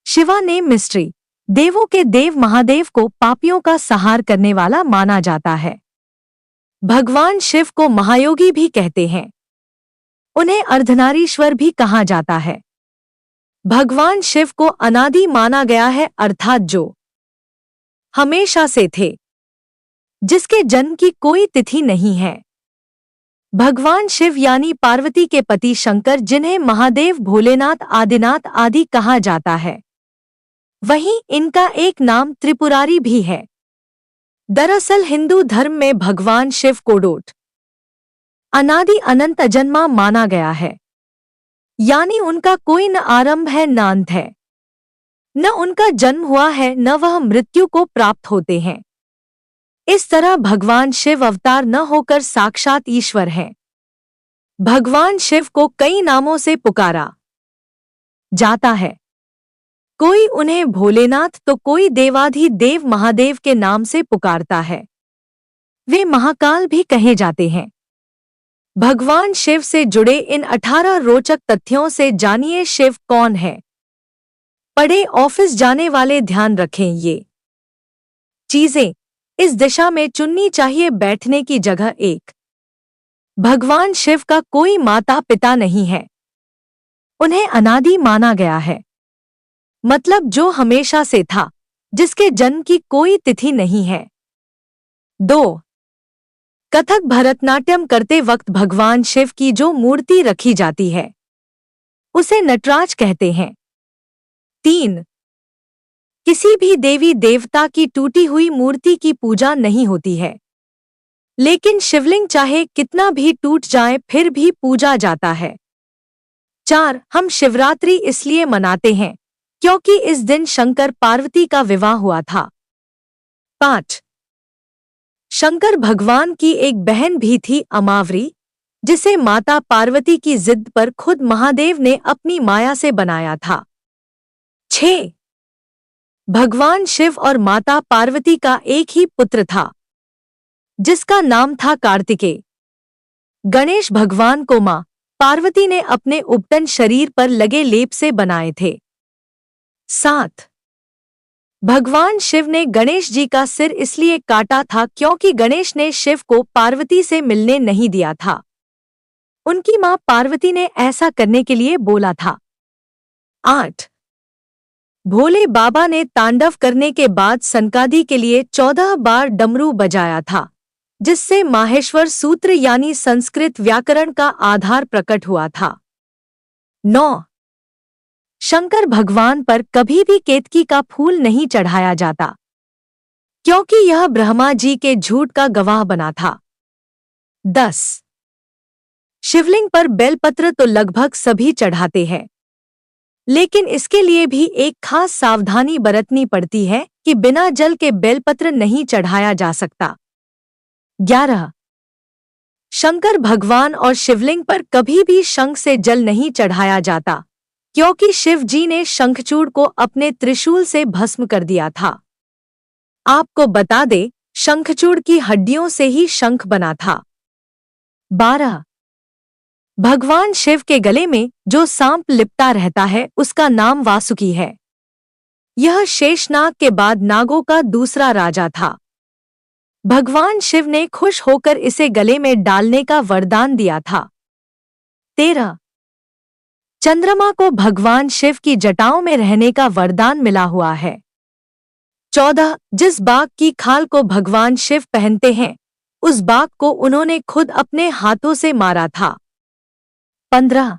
शिवा ने मिस्ट्री, देवों के देव महादेव को पापियों का संहार करने वाला माना जाता है। भगवान शिव को महायोगी भी कहते हैं। उन्हें अर्धनारीश्वर भी कहा जाता है। भगवान शिव को अनादि माना गया है, अर्थात जो हमेशा से थे, जिसके जन्म की कोई तिथि नहीं है। भगवान शिव यानी पार्वती के पति शंकर, जिन्हें महादेव, भोलेनाथ, आदिनाथ आदि कहा जाता है, वहीं इनका एक नाम त्रिपुरारी भी है। दरअसल हिंदू धर्म में भगवान शिव को डोट अनादि अनंत अजन्मा माना गया है, यानी उनका कोई न आरंभ है न अंत है, न उनका जन्म हुआ है न वह मृत्यु को प्राप्त होते हैं। इस तरह भगवान शिव अवतार न होकर साक्षात ईश्वर हैं। भगवान शिव को कई नामों से पुकारा जाता है। कोई उन्हें भोलेनाथ तो कोई देवाधिदेव महादेव के नाम से पुकारता है। वे महाकाल भी कहे जाते हैं। भगवान शिव से जुड़े इन 18 रोचक तथ्यों से जानिए शिव कौन है। पढ़े ऑफिस जाने वाले ध्यान रखें, ये चीजें इस दिशा में चुननी चाहिए। बैठने की जगह। 1, भगवान शिव का कोई माता पिता नहीं है। उन्हें अनादि माना गया है, मतलब जो हमेशा से था, जिसके जन्म की कोई तिथि नहीं है। 2, कथक भरतनाट्यम करते वक्त भगवान शिव की जो मूर्ति रखी जाती है, उसे नटराज कहते हैं। 3, किसी भी देवी देवता की टूटी हुई मूर्ति की पूजा नहीं होती है, लेकिन शिवलिंग चाहे कितना भी टूट जाए फिर भी पूजा जाता है। 4, हम शिवरात्रि इसलिए मनाते हैं क्योंकि इस दिन शंकर पार्वती का विवाह हुआ था। 5, शंकर भगवान की एक बहन भी थी, अमावरी, जिसे माता पार्वती की जिद पर खुद महादेव ने अपनी माया से बनाया था। 6, भगवान शिव और माता पार्वती का एक ही पुत्र था, जिसका नाम था कार्तिकेय। गणेश भगवान को मां पार्वती ने अपने उपटन शरीर पर लगे लेप से बनाए थे। 7, भगवान शिव ने गणेश जी का सिर इसलिए काटा था क्योंकि गणेश ने शिव को पार्वती से मिलने नहीं दिया था। उनकी मां पार्वती ने ऐसा करने के लिए बोला था। 8, भोले बाबा ने तांडव करने के बाद सनकादि के लिए 14 बार डमरू बजाया था, जिससे माहेश्वर सूत्र यानी संस्कृत व्याकरण का आधार प्रकट हुआ था। 9, शंकर भगवान पर कभी भी केतकी का फूल नहीं चढ़ाया जाता, क्योंकि यह ब्रह्मा जी के झूठ का गवाह बना था। 10, शिवलिंग पर बेलपत्र तो लगभग सभी चढ़ाते हैं, लेकिन इसके लिए भी एक खास सावधानी बरतनी पड़ती है कि बिना जल के बेलपत्र नहीं चढ़ाया जा सकता। 11, शंकर भगवान और शिवलिंग पर कभी भी शंख से जल नहीं चढ़ाया जाता, क्योंकि शिव जी ने शंखचूड़ को अपने त्रिशूल से भस्म कर दिया था। आपको बता दे, शंखचूड़ की हड्डियों से ही शंख बना था। 12, भगवान शिव के गले में जो सांप लिपटा रहता है, उसका नाम वासुकी है। यह शेषनाग के बाद नागों का दूसरा राजा था। भगवान शिव ने खुश होकर इसे गले में डालने का वरदान दिया था। 13, चंद्रमा को भगवान शिव की जटाओं में रहने का वरदान मिला हुआ है। 14, जिस बाघ की खाल को भगवान शिव पहनते हैं, उस बाघ को उन्होंने खुद अपने हाथों से मारा था। 15,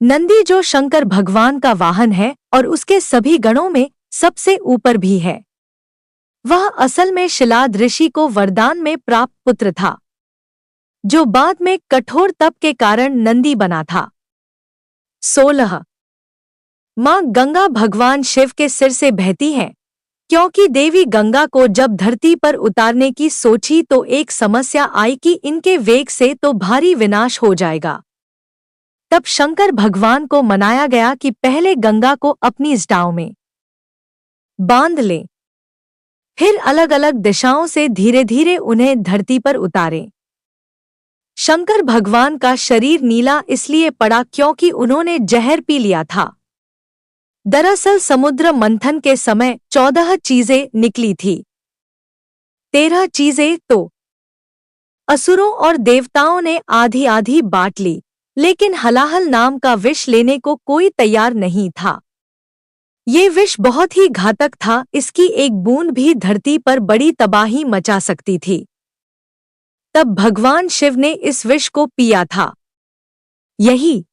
नंदी जो शंकर भगवान का वाहन है और उसके सभी गणों में सबसे ऊपर भी है, वह असल में शिलाद ऋषि को वरदान में प्राप्त पुत्र था, जो बाद में कठोर तप के कारण नंदी बना था। 16, मां गंगा भगवान शिव के सिर से बहती हैं, क्योंकि देवी गंगा को जब धरती पर उतारने की सोची तो एक समस्या आई कि इनके वेग से तो भारी विनाश हो जाएगा। तब शंकर भगवान को मनाया गया कि पहले गंगा को अपनी जटाओं में बांध लें, फिर अलग अलग दिशाओं से धीरे धीरे उन्हें धरती पर उतारें। शंकर भगवान का शरीर नीला इसलिए पड़ा क्योंकि उन्होंने जहर पी लिया था। दरअसल समुद्र मंथन के समय 14 चीजें निकली थी। 13 चीजें तो असुरों और देवताओं ने आधी आधी बांट ली, लेकिन हलाहल नाम का विष लेने को कोई तैयार नहीं था। ये विष बहुत ही घातक था, इसकी एक बूंद भी धरती पर बड़ी तबाही मचा सकती थी। तब भगवान शिव ने इस विष को पिया था। यही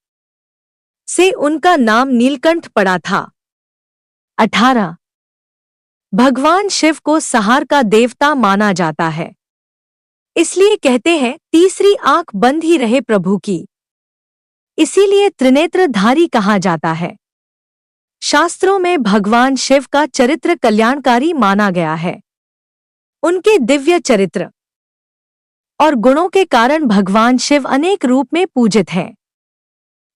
से उनका नाम नीलकंठ पड़ा था। 18 भगवान शिव को संहार का देवता माना जाता है, इसलिए कहते हैं तीसरी आंख बंद ही रहे प्रभु की। इसीलिए त्रिनेत्रधारी कहा जाता है। शास्त्रों में भगवान शिव का चरित्र कल्याणकारी माना गया है। उनके दिव्य चरित्र और गुणों के कारण भगवान शिव अनेक रूप में पूजित हैं।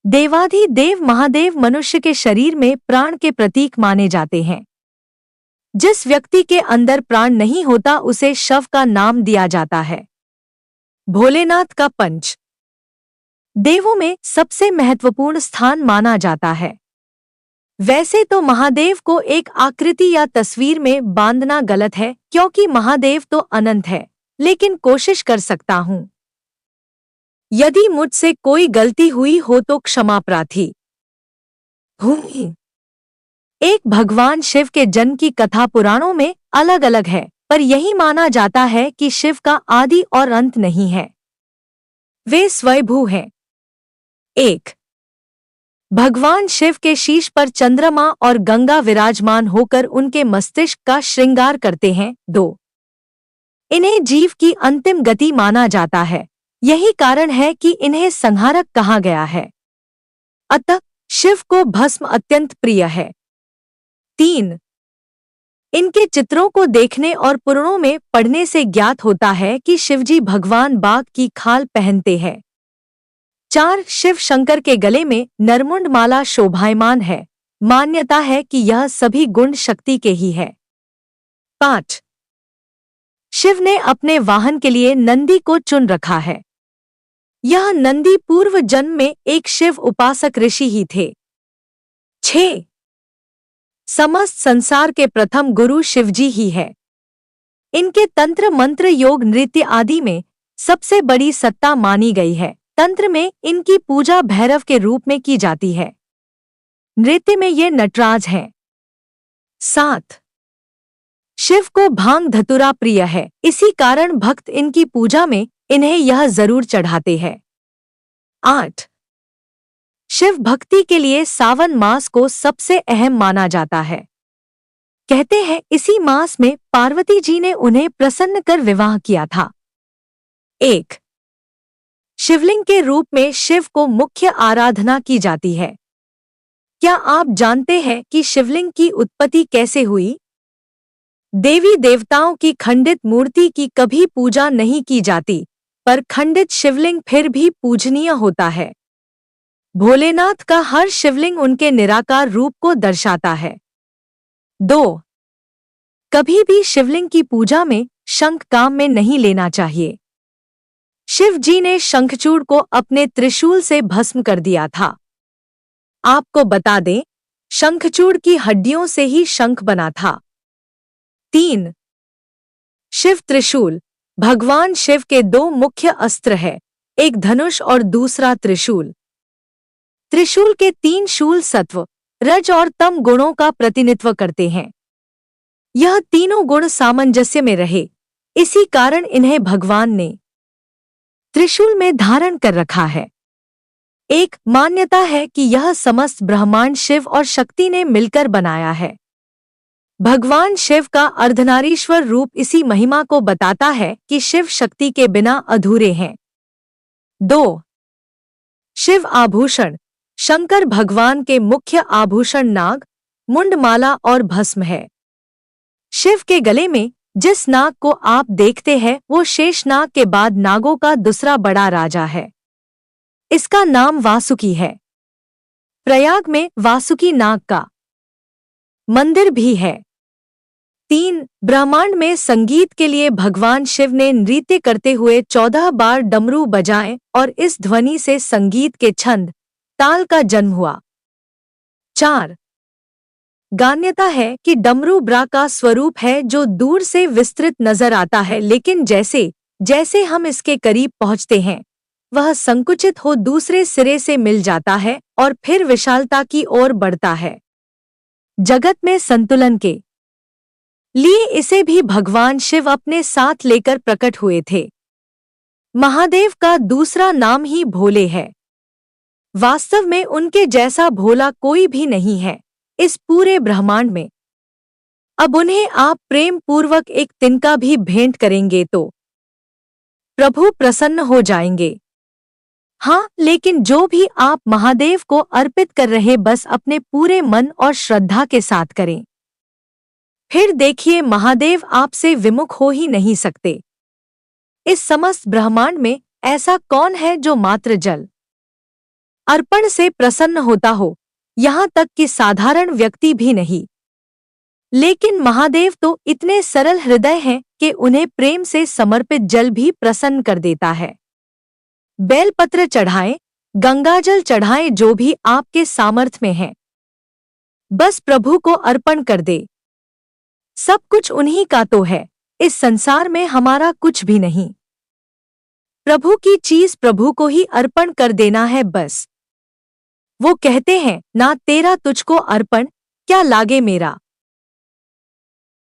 देवाधिदेव महादेव मनुष्य के शरीर में प्राण के प्रतीक माने जाते हैं। जिस व्यक्ति के अंदर प्राण नहीं होता उसे शव का नाम दिया जाता है। भोलेनाथ का पंच देवों में सबसे महत्वपूर्ण स्थान माना जाता है। वैसे तो महादेव को एक आकृति या तस्वीर में बांधना गलत है, क्योंकि महादेव तो अनंत है, लेकिन कोशिश कर सकता हूं। यदि मुझसे कोई गलती हुई हो तो क्षमा प्रार्थी हूं। एक भगवान शिव के जन्म की कथा पुराणों में अलग अलग है, पर यही माना जाता है कि शिव का आदि और अंत नहीं है, वे स्वयंभू हैं। 1 भगवान शिव के शीश पर चंद्रमा और गंगा विराजमान होकर उनके मस्तिष्क का श्रृंगार करते हैं। 2 इन्हें जीव की अंतिम गति माना जाता है, यही कारण है कि इन्हें संहारक कहा गया है। अतः शिव को भस्म अत्यंत प्रिय है। 3 इनके चित्रों को देखने और पुराणों में पढ़ने से ज्ञात होता है कि शिवजी भगवान बाघ की खाल पहनते हैं। 4 शिव शंकर के गले में नरमुंड माला शोभायमान है, मान्यता है कि यह सभी गुण शक्ति के ही है। 5 शिव ने अपने वाहन के लिए नंदी को चुन रखा है। यह नंदी पूर्व जन्म में एक शिव उपासक ऋषि ही थे। 6 समस्त संसार के प्रथम गुरु शिवजी ही है। इनके तंत्र मंत्र योग नृत्य आदि में सबसे बड़ी सत्ता मानी गई है। तंत्र में इनकी पूजा भैरव के रूप में की जाती है, नृत्य में ये नटराज हैं। 7 शिव को भांग धतूरा प्रिय है, इसी कारण भक्त इनकी पूजा में इन्हें यह जरूर चढ़ाते हैं। 8 शिव भक्ति के लिए सावन मास को सबसे अहम माना जाता है। कहते हैं इसी मास में पार्वती जी ने उन्हें प्रसन्न कर विवाह किया था। 1 शिवलिंग के रूप में शिव को मुख्य आराधना की जाती है। क्या आप जानते हैं कि शिवलिंग की उत्पत्ति कैसे हुई? देवी देवताओं की खंडित मूर्ति की कभी पूजा नहीं की जाती, पर खंडित शिवलिंग फिर भी पूजनीय होता है। भोलेनाथ का हर शिवलिंग उनके निराकार रूप को दर्शाता है। 2 कभी भी शिवलिंग की पूजा में शंख काम में नहीं लेना चाहिए। शिव जी ने शंखचूड़ को अपने त्रिशूल से भस्म कर दिया था। आपको बता दें, शंखचूड़ की हड्डियों से ही शंख बना था। 3 शिव त्रिशूल भगवान शिव के 2 मुख्य अस्त्र है, एक धनुष और दूसरा त्रिशूल। त्रिशूल के 3 शूल सत्व, रज और तम गुणों का प्रतिनिधित्व करते हैं। यह तीनों गुण सामंजस्य में रहे, इसी कारण इन्हें भगवान ने त्रिशूल में धारण कर रखा है। एक मान्यता है कि यह समस्त ब्रह्मांड शिव और शक्ति ने मिलकर बनाया है। भगवान शिव का अर्धनारीश्वर रूप इसी महिमा को बताता है कि शिव शक्ति के बिना अधूरे हैं। 2 शिव आभूषण शंकर भगवान के मुख्य आभूषण नाग, मुंडमाला और भस्म है। शिव के गले में जिस नाग को आप देखते हैं वो शेषनाग के बाद नागों का दूसरा बड़ा राजा है। इसका नाम वासुकी है। प्रयाग में वासुकी नाग का मंदिर भी है। 3 ब्रह्मांड में संगीत के लिए भगवान शिव ने नृत्य करते हुए 14 बार डमरू बजाए और इस ध्वनि से संगीत के छंद ताल का जन्म हुआ। 4 गान्यता है कि डमरू ब्रा का स्वरूप है जो दूर से विस्तृत नजर आता है, लेकिन जैसे जैसे हम इसके करीब पहुंचते हैं वह संकुचित हो दूसरे सिरे से मिल जाता है और फिर विशालता की ओर बढ़ता है। जगत में संतुलन के लिए इसे भी भगवान शिव अपने साथ लेकर प्रकट हुए थे। महादेव का दूसरा नाम ही भोले है। वास्तव में उनके जैसा भोला कोई भी नहीं है इस पूरे ब्रह्मांड में। अब उन्हें आप प्रेम पूर्वक एक तिनका भी भेंट करेंगे तो प्रभु प्रसन्न हो जाएंगे। हाँ, लेकिन जो भी आप महादेव को अर्पित कर रहे बस अपने पूरे मन और श्रद्धा के साथ करें। फिर देखिए महादेव आपसे विमुख हो ही नहीं सकते। इस समस्त ब्रह्मांड में ऐसा कौन है जो मात्र जल अर्पण से प्रसन्न होता हो, यहाँ तक कि साधारण व्यक्ति भी नहीं। लेकिन महादेव तो इतने सरल हृदय हैं कि उन्हें प्रेम से समर्पित जल भी प्रसन्न कर देता है। बेलपत्र चढ़ाएं, गंगाजल चढ़ाएं, जो भी आपके सामर्थ्य में है बस प्रभु को अर्पण कर दे। सब कुछ उन्हीं का तो है, इस संसार में हमारा कुछ भी नहीं। प्रभु की चीज प्रभु को ही अर्पण कर देना है बस। वो कहते हैं ना तेरा तुझको अर्पण क्या लागे मेरा।